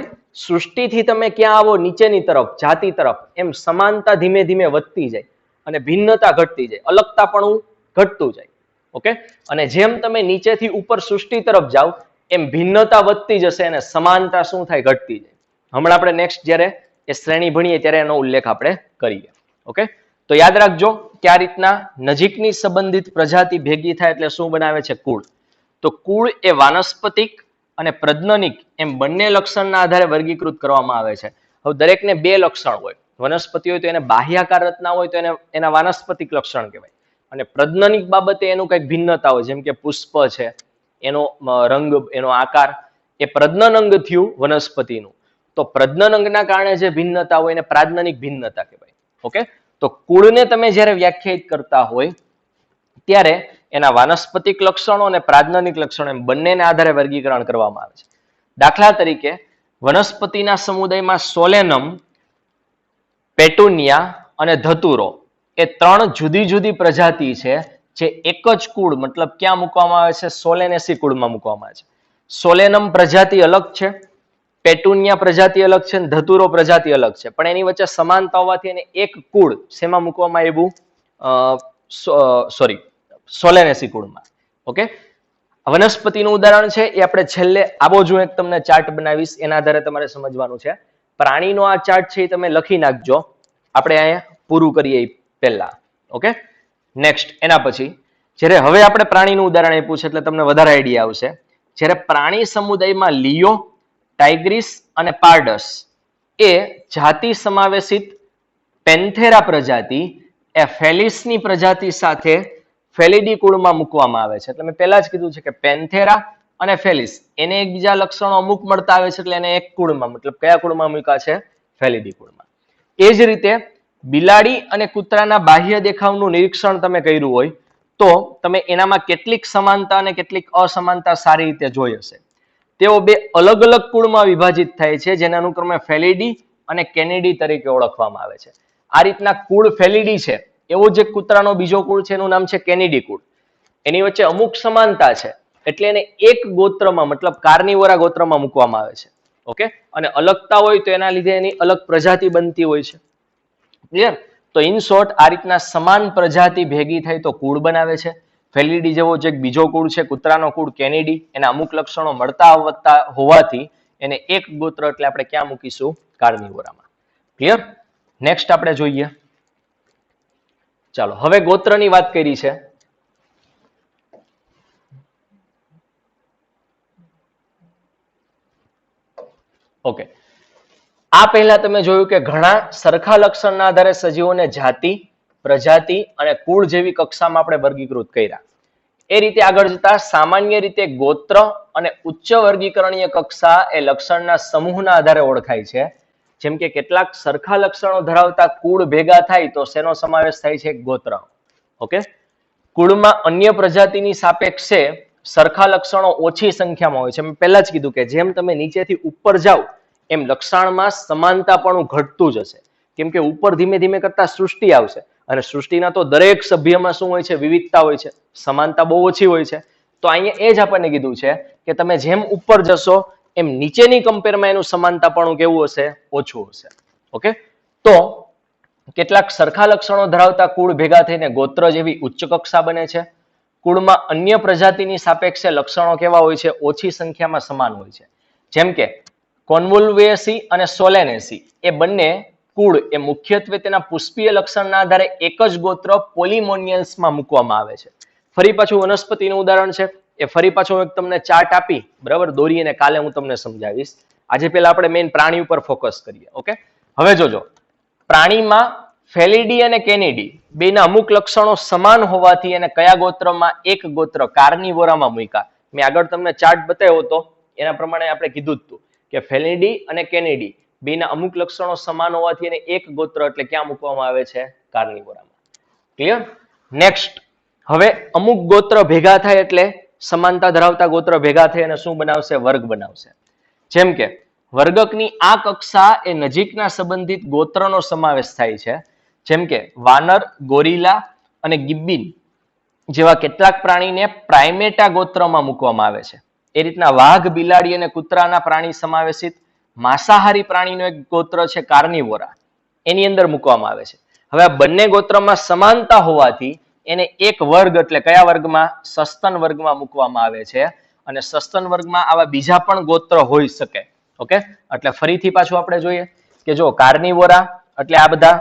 સૃષ્ટિથી તમે ક્યાં આવો? નીચેની તરફ, જાતિ તરફ, એમ સમાનતા ધીમે ધીમે વધતી જાય અને ભિન્નતા ઘટતી જાય, અલગતા પણ ઘટતું જાય. ઓકે, અને જેમ તમે નીચેથી ઉપર સૃષ્ટિ તરફ જાઓ એમ ભિન્નતા વધતી જશે અને સમાનતા શું થાય? ઘટતી જાય. હમણાં આપણે નેક્સ્ટ જ્યારે એ શ્રેણી ભણીએ ત્યારે એનો ઉલ્લેખ આપણે કરીએ. ઓકે, તો યાદ રાખજો કે આ રીતના નજીકની સંબંધિત પ્રજાતિ ભેગી થાય એટલે શું બનાવે છે? કુળ. તો કુળ એ વાનસ્પતિક અને પ્રજનનિક એમ બંને લક્ષણના આધારે વર્ગીકૃત કરવામાં આવે છે. હવે દરેકને બે લક્ષણ હોય. વનસ્પતિ હોય તો એને બાહ્યાકાર રચના હોય તો એના વાનસ્પતિક લક્ષણ કહેવાય. અને પ્રજનનિક બાબતે એનું કંઈક ભિન્નતા હોય, જેમ કે પુષ્પ છે, એનો રંગ, એનો આકાર, એ પ્રજનન અંગ થયું વનસ્પતિનું. તો પ્રજનન અંગના કારણે જે ભિન્નતા હોય એને પ્રાજનનિક ભિન્નતા કહેવાય. ઓકે, તો કુળને તમે જ્યારે વ્યાખ્યાયિત કરતા હોય ત્યારે એના વાનસ્પતિક લક્ષણો અને પ્રાજનનિક લક્ષણો એમ બંનેના આધારે વર્ગીકરણ કરવામાં આવે છે. દાખલા તરીકે વનસ્પતિના સમુદાયમાં સોલેનમ, પેટુનિયા અને ધતુરો એ ત્રણ જુદી જુદી પ્રજાતિ છે જે એક જ કુળ, મતલબ ક્યાં મૂકવામાં આવે છે? સોલેનેસી કુળમાં મૂકવામાં આવે છે. સોલેનમ પ્રજાતિ અલગ છે, પેટુનિયા પ્રજાતિ અલગ છે, ધતુરો પ્રજાતિ અલગ છે, પણ એની વચ્ચે સમાનતા હોવાથી એને એક કુળ શેમાં મૂકવામાં આવ્યું? સોલેનેસી કુળમાં. ઓકે, વનસ્પતિનું ઉદાહરણ છે એ આપણે છેલ્લે આવો જ હું એક તમને ચાર્ટ બનાવીશ, એના આધારે તમારે સમજવાનું છે. પ્રાણીનો આ ચાર્ટ છે એ તમે લખી નાખજો, આપણે અહીંયા પૂરું કરીએ પહેલા. ઓકે, નેક્સ્ટ એના પછી જ્યારે હવે આપણે પ્રાણીનું ઉદાહરણ આપ્યું છે એટલે તમને વધારે આઈડિયા આવશે. જ્યારે પ્રાણી સમુદાયમાં લિયો, ટાઇગ્રીસ અને પારડસ એ જાતિ સમાવેશિત પેન્થેરા પ્રજાતિ એ ફેલિસની પ્રજાતિ સાથે ફેલિડી કુળમાં મૂકવામાં આવે છે. એટલે મેં પહેલા જ કીધું છે કે પેન્થેરા અને ફેલિસ એને એકબીજા લક્ષણો અમુક મળતા આવે છે એટલે એને એક કુળમાં, મતલબ કયા કુળમાં મૂક્યા છે? ફેલિડી કુળમાં. એ જ રીતે બિલાડી અને કૂતરાના બાહ્ય દેખાવનું નિરીક્ષણ તમે કર્યું હોય તો તમે એનામાં કેટલીક સમાનતા અને કેટલીક અસમાનતા સારી રીતે જોઈ હશે. તેઓ બે અલગ અલગ કુળમાં વિભાજિત થાય છે જેને અનુક્રમે ફેલિડી અને કેનિડી તરીકે ઓળખવામાં આવે છે. આ રીતના કુળ ફેલિડી છે, એવો જે કૂતરાનો બીજો કુળ છે એનું નામ છે કેનિડી કુળ. એની વચ્ચે અમુક સમાનતા છે એટલે એને એક ગોત્રમાં, મતલબ કાર્નિવોરા ગોત્રમાં મૂકવામાં આવે છે. ઓકે, અને અલગતા હોય તો એના લીધે એની અલગ પ્રજાતિ બનતી હોય છે. ક્લિયર? તો ઇન શોર્ટ આ રીતના સમાન પ્રજાતિ ભેગી થાય તો કુળ બનાવે છે. ફેલિડી જેવો જે બીજો કુળ છે, કૂતરાનો કુળ કેનિડી, એના અમુક લક્ષણો મળતા આવતા હોવાથી એને એક ગોત્ર એટલે આપણે ક્યાં મૂકીશું? કાર્નિવોરામાં. ક્લિયર? નેક્સ્ટ આપણે જોઈએ. ચાલો, હવે ગોત્રની વાત કરી છે. ઓકે, આ પહેલા તમે જોયું કે ઘણા સરખા લક્ષણના આધારે સજીવોને જાતિ, પ્રજાતિ અને કુળ જેવી કક્ષામાં આપણે વર્ગીકૃત કર્યા. એ રીતે આગળ જતા સામાન્ય રીતે ગોત્ર અને ઉચ્ચ વર્ગીકરણીય કક્ષા એ લક્ષણના સમૂહના આધારે ઓળખાય છે. જેમ કે કેટલાક સરખા લક્ષણો ધરાવતા કુળ ભેગા થાય તો શેનો સમાવેશ થાય છે? ગોત્ર. ઓકે, કુળમાં અન્ય પ્રજાતિની સાપેક્ષે સરખા લક્ષણો ઓછી સંખ્યામાં હોય છે. મેં પહેલા જ કીધું કે જેમ તમે નીચેથી ઉપર જાઓ એમ લક્ષણમાં સમાનતા પણ ઘટતું જ હશે, કેમ કે ઉપર ધીમે ધીમે કરતા સૃષ્ટિ આવશે અને સૃષ્ટિના તો દરેક સભ્યમાં શું હોય છે? વિવિધતા હોય છે, સમાનતા બહુ ઓછી હોય છે. તો અહીંયા એ જ આપણને કીધું છે કે તમે જેમ ઉપર જશો એમ નીચેની કમ્પેરમાં એનું સમાનતા પણ કેવું હશે? ઓછું હશે. ઓકે, તો કેટલાક સરખા લક્ષણો ધરાવતા કુળ ભેગા થઈને ગોત્ર જેવી ઉચ્ચ કક્ષા બને છે. કુળમાં અન્ય પ્રજાતિની સાપેક્ષે લક્ષણો કેવા હોય છે? ઓછી સંખ્યામાં સમાન હોય છે. જેમ કે કોન્વોલ્યુએસી અને સોલેનેસી એ બંને કુળ એ મુખ્યત્વે તેના પુષ્પીય લક્ષણના આધારે એક જ ગોત્ર પોલિમોનિયલ્સમાં મૂકવામાં આવે છે. ફરી પાછું વનસ્પતિનું ઉદાહરણ છે. એ ફરી પાછું એક તમને ચાર્ટ આપી, બરાબર, દોરી અને કાલે હું તમને સમજાવીશ. આજે પહેલા આપણે મેઇન પ્રાણી ઉપર ફોકસ કરીએ. ઓકે, હવે જોજો, પ્રાણીમાં ફેલિડી અને કેનિડી બેના અમુક લક્ષણો સમાન હોવાથી એને કયા ગોત્રમાં? એક ગોત્ર કાર્નિવોરામાં મૂક્યા. મેં આગળ તમને ચાર્ટ બતાવ્યો હતો, એના પ્રમાણે આપણે કીધું જ હતું કે ફેલિડી અને કેનિડી બેના અમુક લક્ષણો સમાન હોવાથી એને એક ગોત્ર એટલે ક્યાં મૂકવામાં આવે છે? કાર્નિવોરામાં. ક્લિયર? નેક્સ્ટ, હવે અમુક ગોત્ર ભેગા થાય એટલે સમાનતા ધરાવતા ગોત્ર ભેગા થઈ અને શું બનાવશે? વર્ગ બનાવશે. જેમ કે વર્ગકની આ કક્ષા એ નજીકના સંબંધિત ગોત્રનો સમાવેશ થાય છે. જેમ કે વાનર, ગોરિલા અને ગિબ્બિન જેવા કેટલાક પ્રાણીને પ્રાઇમેટા ગોત્રમાં મૂકવામાં આવે છે. એ રીતના વાઘ, બિલાડી અને કૂતરાના પ્રાણી સમાવેશિત માંસાહારી પ્રાણીનો એક ગોત્ર છે કાર્નિવોરા, એની અંદર મૂકવામાં આવે છે. હવે આ બંને ગોત્રમાં સમાનતા હોવાથી એને એક વર્ગ એટલે કયા વર્ગમાં? સસ્તન વર્ગમાં મૂકવામાં આવે છે. અને સસ્તન વર્ગમાં આવા બીજા પણ ગોત્ર હોઈ શકે. ઓકે, એટલે ફરીથી પાછું આપણે જોઈએ કે જો કાર્નિવોરા એટલે આ બધા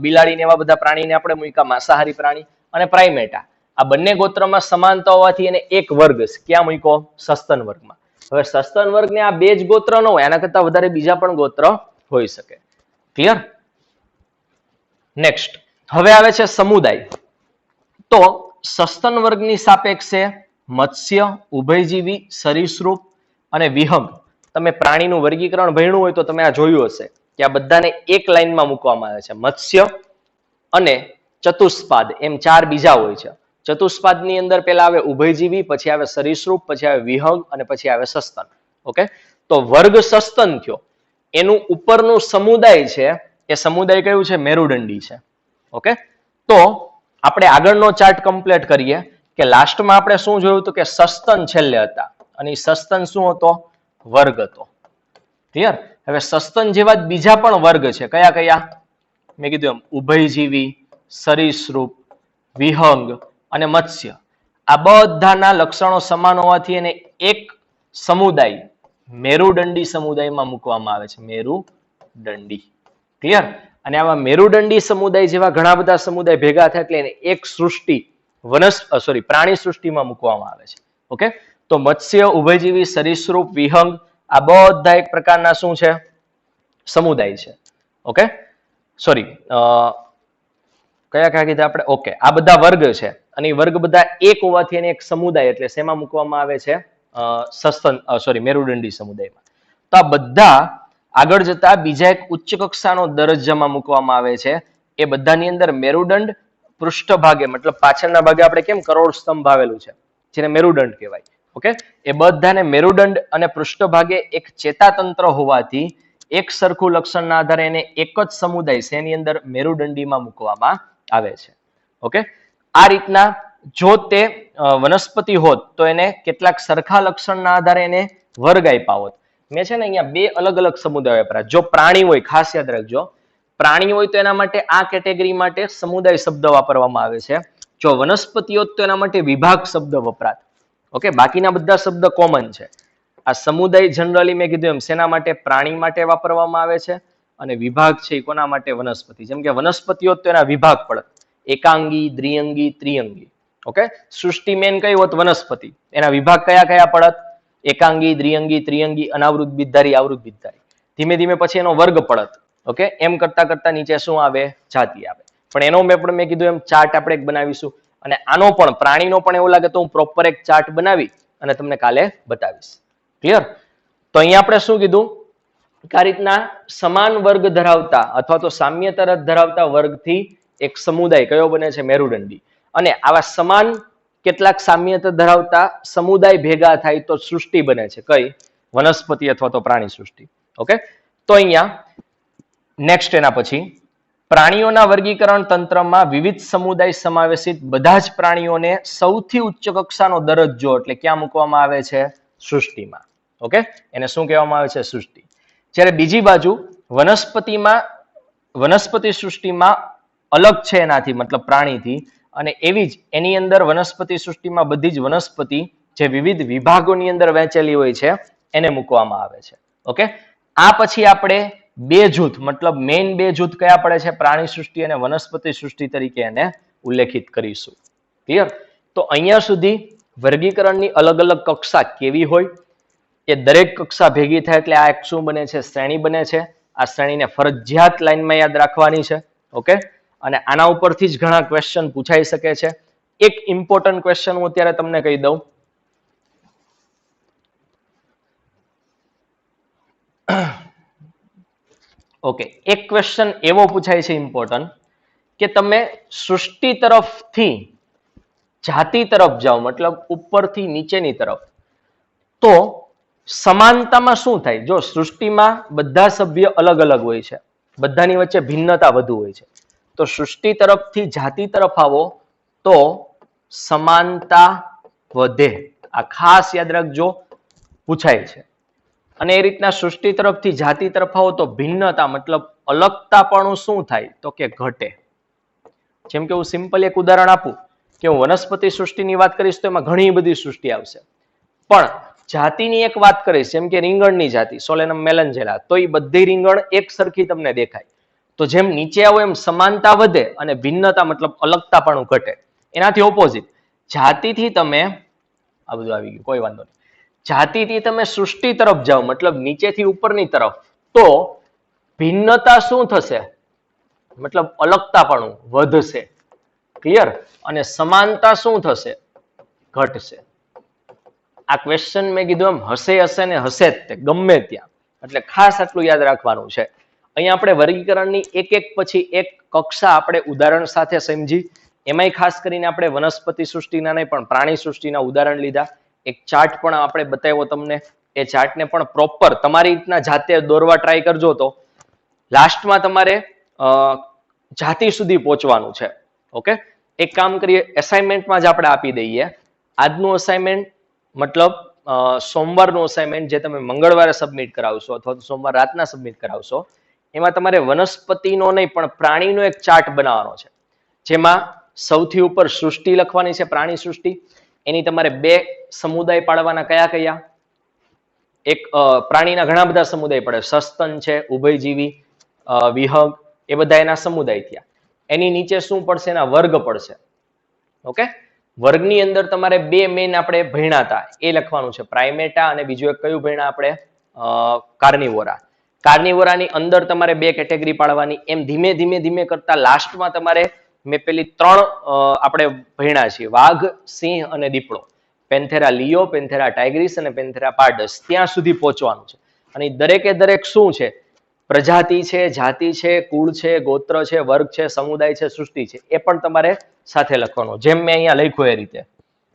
બિલાડીને એવા બધા પ્રાણીને આપણે મૂક્યા, માંસાહારી પ્રાણી, અને પ્રાઇમેટા આ બંને ગોત્રમાં સમાનતા હોવાથી એને એક વર્ગ ક્યાં મૂક્યો? સસ્તન વર્ગમાં. હવે સસ્તન વર્ગને આ બે જ ગોત્ર ન હોય, આના કરતા વધારે બીજા પણ ગોત્ર હોઈ શકે. ક્લિયર? નેક્સ્ટ, હવે આવે છે સમુદાય. તો સસ્તન વર્ગની સાપેક્ષે મત્સ્ય, ઉભયજીવી, સરીસૃપ અને વિહંગ, તમે પ્રાણીનું વર્ગીકરણ ભણ્યું હોય તો તમે આ જોયું હશે કે આ બધાને એક લાઈનમાં મૂકવામાં આવે છે. મત્સ્ય અને ચતુષ્પાદ એમ ચાર બીજા હોય છે. ચતુષ્પાદની અંદર પહેલા આવે ઉભયજીવી, પછી આવે સરીસૃપ, પછી આવે વિહંગ અને પછી આવે સસ્તન. ઓકે, તો વર્ગ સસ્તન થયો, એનું ઉપરનું સમુદાય છે એ સમુદાય કયું છે? મેરુદંડી છે. ઓકે, તો આપણે આગળનો ચાર્ટ કમ્પ્લીટ કરીએ કે લાસ્ટમાં આપણે શું જોયું હતું કે સસ્તન છેલ્લે હતા અને સસ્તન શું હતો? વર્ગ હતો. ક્લિયર? હવે સસ્તન જેવા જ બીજા પણ વર્ગ છે. કયા કયા? મેં કીધું એમ ઉભયજીવી, સરીસૃપ, વિહંગ અને મત્સ્ય. આ બધાના લક્ષણો સમાન હોવાથી એને એક સમુદાય મેરુદંડી સમુદાયમાં મૂકવામાં આવે છે. મેરુદંડી. ક્લિયર? અને આવા મેરુદંડી સમુદાય જેવા ઘણા બધા સમુદાય ભેગા થાય એટલે એને એક સૃષ્ટિ પ્રાણી સૃષ્ટિમાં મૂકવામાં આવે છે. ઓકે, તો મત્સ્ય, ઉભયજીવી, સરીસૃપ, વિહંગ આ બધા એક પ્રકારના શું છે? સમુદાય છે. ઓકે, સોરી, કયા કયા કીધા આપણે? ઓકે, આ બધા વર્ગ છે અને એ વર્ગ બધા એક હોવાથી એને એક સમુદાય એટલે શેમાં મૂકવામાં આવે છે? મેરુદંડી સમુદાયમાં. તો આ બધા આગળ જતા બીજા એક ઉચ્ચ કક્ષાનો દરજ્જામાં મૂકવામાં આવે છે. એ બધાની અંદર મેરુદંડ પૃષ્ઠભાગે મતલબ પાછળના ભાગે આપણે કેમ કરોડ સ્તંભ આવેલું છે જેને મેરુદંડ કહેવાય. ઓકે, એ બધાને મેરુદંડ અને પૃષ્ઠભાગે એક ચેતાતંત્ર હોવાથી એક સરખું લક્ષણના આધારે એને એક જ સમુદાય છે એની અંદર મેરુદંડીમાં મૂકવામાં આવે છે. ઓકે, આ રીતના જો તે વનસ્પતિ હોત તો એને કેટલાક સરખા લક્ષણના આધારે એને વર્ગ આપ્યા હોત. મેં છે ને અહીંયા બે અલગ અલગ સમુદાય વાપર્યા. જો પ્રાણી હોય, ખાસ યાદ રાખજો, પ્રાણી હોય તો એના માટે આ કેટેગરી માટે સમુદાય શબ્દ વાપરવામાં આવે છે. જો વનસ્પતિ હોત તો એના માટે વિભાગ શબ્દ વપરાત. ઓકે, બાકીના બધા શબ્દ કોમન છે. આ સમુદાય જનરલી મેં કીધું એમ શેના માટે? પ્રાણી માટે વાપરવામાં આવે છે અને વિભાગ છે એ કોના માટે? વનસ્પતિ. જેમ કે વનસ્પતિ હોત તો એના વિભાગ પડત, એકાંગી, દ્વિઅંગી, ત્રિઅંગી. ઓકે, સૃષ્ટિ મેન કઈ હોત? વનસ્પતિ. એના વિભાગ કયા કયા પડત? એકાંગી, દ્વિઅંગી, ત્રિઅંગી, અનાવૃત બીજધારી, આવૃત બીજધારી. ધીમે ધીમે પછી એનો વર્ગ પડત. ઓકે, એમ કરતા કરતા નીચે શું આવે? જાતિ આવે. પણ એનો મેં કીધું એમ ચાર્ટ આપણે એક બનાવીશું અને આનો પણ પ્રાણીનો પણ એવું લાગે તો હું પ્રોપર એક ચાર્ટ બનાવી અને તમને કાલે બતાવીશ. ક્લિયર? તો અહીંયા આપણે શું કીધું કે આ રીતના સમાન વર્ગ ધરાવતા અથવા તો સામ્ય તરફ ધરાવતા વર્ગથી એક સમુદાય કયો બને છે? મેરુદંડી. અને આવા સમાન કેટલાક સામ્યતા ધરાવતા સમુદાય ભેગા થાય તો સૃષ્ટિ બને છે. કઈ? વનસ્પતિ અથવા તો પ્રાણી સૃષ્ટિ. ઓકે, તો અહીંયા નેક્સ્ટ એના પછી પ્રાણીઓના વર્ગીકરણ તંત્રમાં વિવિધ સમુદાય સમાવેશિત બધા જ પ્રાણીઓને સૌથી ઉચ્ચ કક્ષાનો દરજ્જો એટલે ક્યાં મૂકવામાં આવે છે? સૃષ્ટિમાં. ઓકે, એને શું કહેવામાં આવે છે? સૃષ્ટિ. જ્યારે બીજી બાજુ વનસ્પતિ સૃષ્ટિમાં અલગ છે એનાથી, મતલબ પ્રાણીથી, અને એવી જ એની અંદર વનસ્પતિ સૃષ્ટિમાં બધી જ વનસ્પતિ જે વિવિધ વિભાગોની અંદર વહેંચેલી હોય છે એને મૂકવામાં આવે છે. ઓકે, આ પછી આપણે બે જૂથ, મતલબ મેઇન બે જૂથ કયા પડે છે, પ્રાણી સૃષ્ટિ અને વનસ્પતિ સૃષ્ટિ તરીકે એને ઉલ્લેખિત કરીશું. ક્લિયર? તો અહીંયા સુધી વર્ગીકરણની અલગ અલગ કક્ષા કેવી હોય, એ દરેક કક્ષા ભેગી થાય એટલે આ એક શું બને છે, શ્રેણી બને છે. આ શ્રેણીને ફરજિયાત લાઈનમાં યાદ રાખવાની છે. ઓકે, અને આના ઉપરથી જ ઘણા ક્વેશ્ચન પૂછાઈ શકે છે. એક ઇમ્પોર્ટન્ટ ક્વેશ્ચન હું અત્યારે તમને કહી દઉં. ઓકે, એક ક્વેશ્ચન એવો પૂછાય છે ઇમ્પોર્ટન્ટ કે તમે સૃષ્ટિ તરફથી જાતિ તરફ જાઓ, મતલબ ઉપરથી નીચેની તરફ, તો સમાનતામાં શું થાય? જો સૃષ્ટિમાં બધા સભ્ય અલગ અલગ હોય છે, બધાની વચ્ચે ભિન્નતા વધુ હોય છે, તો સૃષ્ટિ તરફથી જાતિ તરફ આવો તો સમાનતા વધે. આ ખાસ યાદ રાખજો, પૂછાય છે. અને એ રીતના સૃષ્ટિ તરફથી જાતિ તરફ આવો તો ભિન્નતા, મતલબ અલગતાપણું શું થાય? તો કે ઘટે. જેમ કે હું સિમ્પલ એક ઉદાહરણ આપું કે હું વનસ્પતિ સૃષ્ટિની વાત કરીશ તો એમાં ઘણી બધી સૃષ્ટિ આવશે, પણ જાતિની એક વાત કરીશ, જેમ કે રીંગણની જાતિ સોલેનમ મેલેન્જેલા, તો એ બધી રીંગણ એક સરખી તમને દેખાય. તો જેમ નીચે આવો એમ સમાનતા વધે અને ભિન્નતા મતલબ અલગતાપણું ઘટે. એનાથી ઓપોઝિટ, જાતિથી તમે આ બધું આવી ગયું, કોઈ વાંધો નહીં. જાતિથી તમે સૃષ્ટિ તરફ જાઓ, મતલબ નીચેથી ઉપરની તરફ, તો ભિન્નતા શું થશે? મતલબ અલગતાપણું વધશે. ક્લિયર? અને સમાનતા શું થશે? ઘટશે. આ ક્વેશ્ચન મેં કીધું એમ હશે ને હશે જ તે, ગમે ત્યાં. એટલે ખાસ આટલું યાદ રાખવાનું છે. અહીંયા આપણે વર્ગીકરણની એક એક પછી એક કક્ષા આપણે ઉદાહરણ સાથે સમજી. એમાંય ખાસ કરીને આપણે વનસ્પતિ સૃષ્ટિના નહીં પણ પ્રાણી સૃષ્ટિના ઉદાહરણ લીધા. એક ચાર્ટ પણ આપણે બતાવ્યો તમને. એ ચાર્ટને પણ પ્રોપર તમારી રીતના જાતે દોરવા ટ્રાય કરજો, તો લાસ્ટમાં તમારે જાતિ સુધી પહોંચવાનું છે. ઓકે, એક કામ કરીએ, એસાઇનમેન્ટમાં જ આપણે આપી દઈએ. આજનું અસાઇનમેન્ટ મતલબ સોમવારનું અસાઇનમેન્ટ જે તમે મંગળવારે સબમિટ કરાવશો અથવા તો સોમવાર રાતના સબમિટ કરાવશો, એમાં તમારે વનસ્પતિનો નહીં પણ પ્રાણીનો એક ચાર્ટ બનાવવાનો છે, જેમાં સૌથી ઉપર સૃષ્ટિ લખવાની છે, પ્રાણી સૃષ્ટિ. એની તમારે બે સમુદાય પાડવાના. કયા કયા? એક પ્રાણીના ઘણા બધા સમુદાય પડે, સસ્તન છે, ઉભયજીવી, વિહંગ, એ બધા એના સમુદાય થયા. એની નીચે શું પડશે? એના વર્ગ પડશે. ઓકે, વર્ગની અંદર તમારે બે મેઇન આપણે ભણ્યા હતા એ લખવાનું છે, પ્રાઇમેટા અને બીજું એક કયું ભણ્યા આપણે? કાર્નિવોરા. કાર્નિવોરાની અંદર તમારે બે કેટેગરી પાડવાની. એમ ધીમે ધીમે ધીમે કરતા લાસ્ટમાં તમારે મેં પેલી ત્રણ આપણે ભણ્યા છીએ, વાઘ, સિંહ અને દીપડો. પેન્થેરા લિયો, પેન્થેરા ટાઇગ્રીસ અને પેન્થેરા પાર્ડસ, ત્યાં સુધી પહોંચવાનું છે. અને દરેકે દરેક શું છે? પ્રજાતિ છે, જાતિ છે, કુળ છે, ગોત્ર છે, વર્ગ છે, સમુદાય છે, સૃષ્ટિ છે, એ પણ તમારે સાથે લખવાનું, જેમ મેં અહીંયા લખ્યું એ રીતે.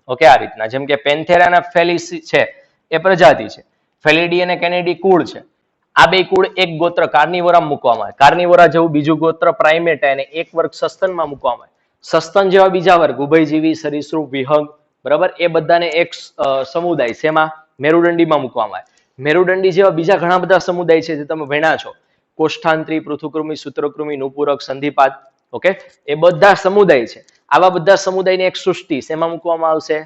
ઓકે, આ રીતના. જેમ કે પેન્થેરા ફેલિસ છે એ પ્રજાતિ છે, ફેલિડી અને કેનેડી કુળ છે. આ બે કુળ એક ગોત્ર કાર્નિવોરામાં મૂકવામાં આવે. કાર્નિવોરા જેવું બીજું ગોત્ર પ્રાઇમેટા અને એક વર્ગ સસ્તનમાં મૂકવામાં આવે. સસ્તન જેવા બીજા વર્ગ ઉભયજીવી, સરીસૃપ, વિહંગ, બરાબર, એ બધાને એક સમુદાય શેમાં? મેરુદંડીમાં મૂકવામાં આવે. મેરુદંડી જેવા બીજા ઘણા બધા સમુદાય છે જે તમે ભણ્યા છો, કોષ્ઠાંત્રી, પૃથુકૃમિ, સૂત્રકૃમિ, નુપુરક, સંધિપાત. ઓકે, એ બધા સમુદાય છે. આવા બધા સમુદાયની એક સૃષ્ટિ શેમાં મૂકવામાં આવશે?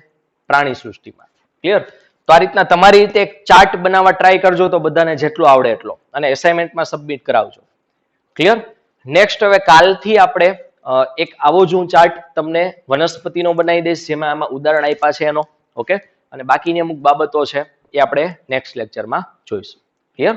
પ્રાણી સૃષ્ટિમાં. ક્લિયર? તો આ રીતના તમારી રીતે એક ચાર્ટ બનાવવા ટ્રાય કરજો, તો બધાને જેટલું આવડે એટલો, અને એસાઇનમેન્ટમાં સબમિટ કરાવજો. ક્લિયર? નેક્સ્ટ હવે કાલથી આપણે એક આવો જ હું ચાર્ટ તમને વનસ્પતિનો બનાવી દઈશ, જેમાં આમાં ઉદાહરણ આપ્યા છે એનો. ઓકે, અને બાકીની અમુક બાબતો છે એ આપણે નેક્સ્ટ લેક્ચરમાં જોઈશું. ક્લિયર?